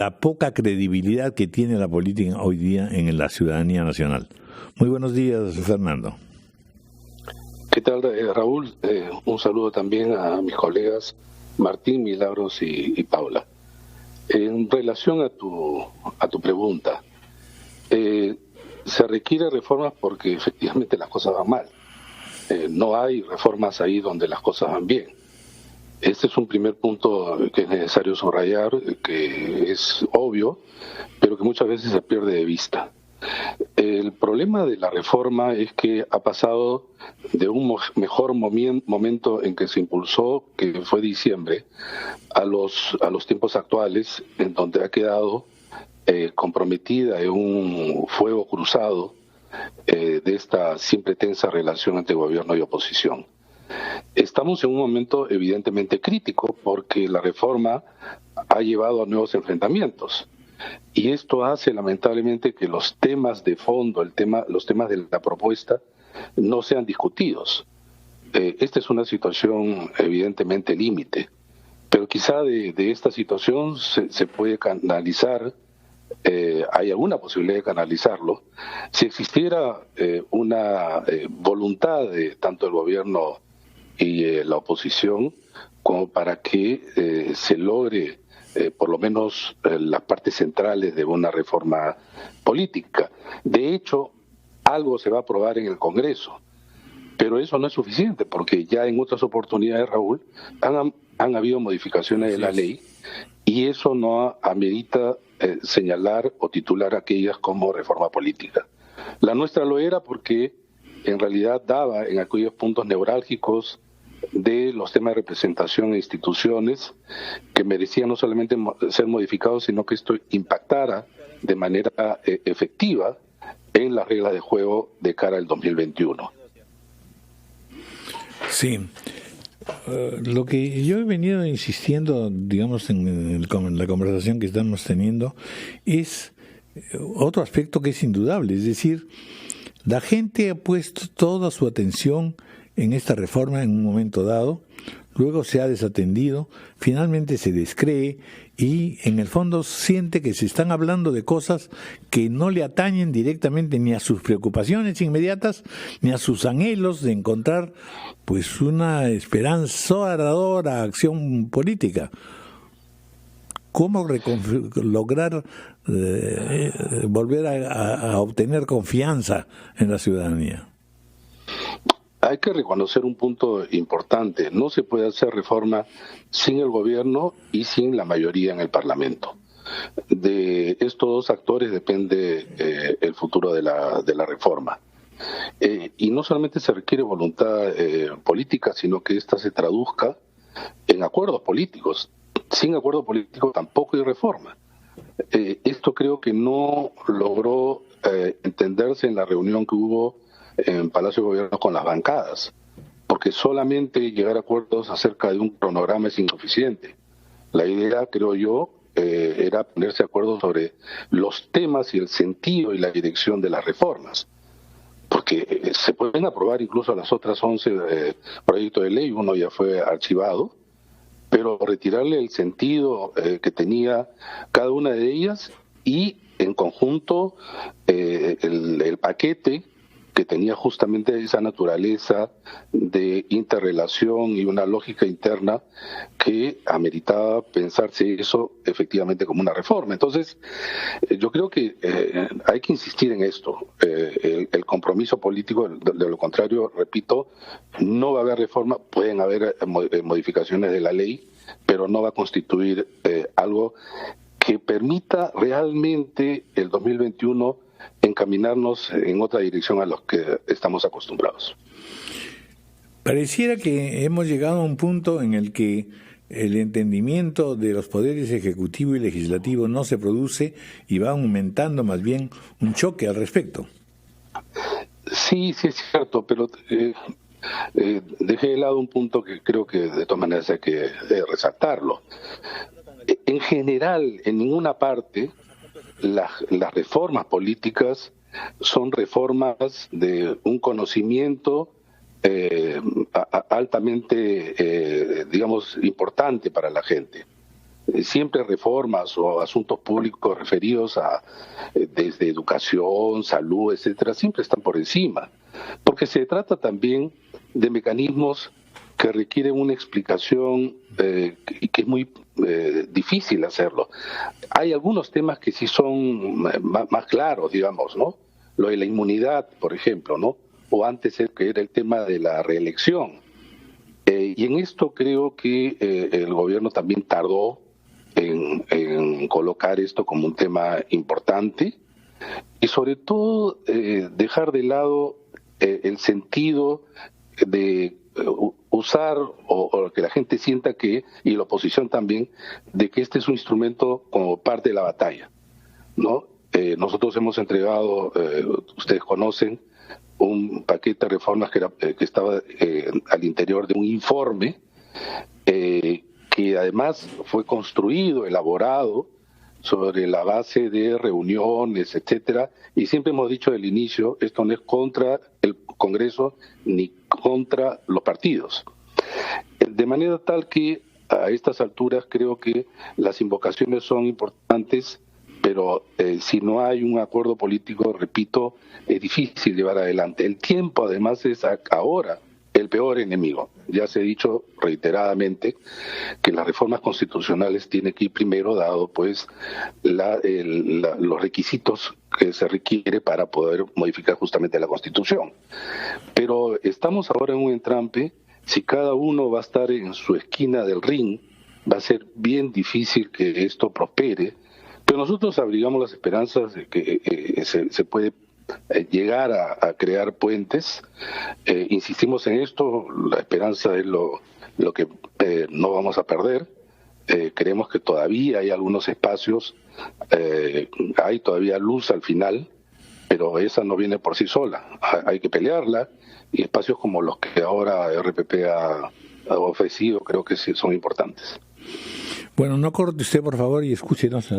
la poca credibilidad que tiene la política hoy día en la ciudadanía nacional. Muy buenos días, Fernando. ¿Qué tal, Raúl? Un saludo también a mis colegas Martín, Milagros y Paula. En relación a tu pregunta, se requiere reformas porque efectivamente las cosas van mal. No hay reformas ahí donde las cosas van bien. Este es un primer punto que es necesario subrayar, que es obvio, pero que muchas veces se pierde de vista. El problema de la reforma es que ha pasado de un mejor momento en que se impulsó, que fue diciembre, a los tiempos actuales, en donde ha quedado comprometida en un fuego cruzado de esta siempre tensa relación entre gobierno y oposición. Estamos en un momento evidentemente crítico porque la reforma ha llevado a nuevos enfrentamientos. Y esto hace lamentablemente que los temas de fondo, los temas de la propuesta, no sean discutidos. Esta es una situación evidentemente límite, pero quizá de esta situación se puede canalizar, hay alguna posibilidad de canalizarlo, si existiera una voluntad de tanto el gobierno y la oposición como para que se logre por lo menos las partes centrales de una reforma política. De hecho, algo se va a aprobar en el Congreso, pero eso no es suficiente, porque ya en otras oportunidades, Raúl, han habido modificaciones de la ley y eso no amerita señalar o titular aquellas como reforma política. La nuestra lo era porque en realidad daba en aquellos puntos neurálgicos de los temas de representación e instituciones que merecían no solamente ser modificados, sino que esto impactara de manera efectiva en las reglas de juego de cara al 2021. Sí. Lo que yo he venido insistiendo, digamos, en la conversación que estamos teniendo, es otro aspecto que es indudable, es decir, la gente ha puesto toda su atención en esta reforma en un momento dado, luego se ha desatendido, finalmente se descree y en el fondo siente que se están hablando de cosas que no le atañen directamente ni a sus preocupaciones inmediatas ni a sus anhelos de encontrar pues una esperanzadora acción política. ¿Cómo lograr volver a obtener confianza en la ciudadanía? Hay que reconocer un punto importante. No se puede hacer reforma sin el gobierno y sin la mayoría en el Parlamento. De estos dos actores depende el futuro de la reforma. Y no solamente se requiere voluntad política, sino que ésta se traduzca en acuerdos políticos. Sin acuerdo político tampoco hay reforma. Esto creo que no logró entenderse en la reunión que hubo en Palacio de Gobierno con las bancadas, porque solamente llegar a acuerdos acerca de un cronograma es insuficiente. La idea, creo yo, era ponerse de acuerdo sobre los temas y el sentido y la dirección de las reformas, porque se pueden aprobar incluso las otras 11 proyectos de ley, uno ya fue archivado, pero retirarle el sentido que tenía cada una de ellas y en conjunto el paquete que tenía justamente esa naturaleza de interrelación y una lógica interna que ameritaba pensarse eso efectivamente como una reforma. Entonces, yo creo que hay que insistir en esto, el compromiso político, de lo contrario, repito, no va a haber reforma, pueden haber modificaciones de la ley, pero no va a constituir algo que permita realmente el 2021 encaminarnos en otra dirección a los que estamos acostumbrados. Pareciera que hemos llegado a un punto en el que el entendimiento de los poderes ejecutivo y legislativo no se produce y va aumentando más bien un choque al respecto. Sí, es cierto, pero dejé de lado un punto que creo que de todas maneras hay que resaltarlo. En general, en ninguna parte, las reformas políticas son reformas de un conocimiento altamente, digamos, importante para la gente. siempre reformas o asuntos públicos referidos a desde educación, salud, etcétera, siempre están por encima, porque se trata también de mecanismos que requieren una explicación y que es muy difícil hacerlo. Hay algunos temas que sí son más claros, digamos, ¿no? Lo de la inmunidad, por ejemplo, ¿no? O antes que era el tema de la reelección. Y en esto creo que el gobierno también tardó en colocar esto como un tema importante y sobre todo dejar de lado el sentido de usar o que la gente sienta que, y la oposición también, de que este es un instrumento como parte de la batalla, ¿no? Nosotros hemos entregado, ustedes conocen, un paquete de reformas que estaba al interior de un informe que además fue construido, elaborado sobre la base de reuniones, etcétera, y siempre hemos dicho desde el inicio, esto no es contra el Congreso ni contra los partidos. De manera tal que a estas alturas creo que las invocaciones son importantes, pero si no hay un acuerdo político, repito, es difícil llevar adelante. El tiempo además es ahora el peor enemigo. Ya se ha dicho reiteradamente que las reformas constitucionales tienen que ir primero dado pues los requisitos que se requiere para poder modificar justamente la Constitución. Pero estamos ahora en un entrampe. Si cada uno va a estar en su esquina del ring, va a ser bien difícil que esto prospere, pero nosotros abrigamos las esperanzas de que se puede llegar a crear puentes. Insistimos en esto, la esperanza es lo que no vamos a perder. Creemos que todavía hay algunos espacios, hay todavía luz al final, pero esa no viene por sí sola, hay que pelearla, y espacios como los que ahora RPP ha ofrecido creo que sí son importantes. Bueno, no corte usted por favor y escúchenos.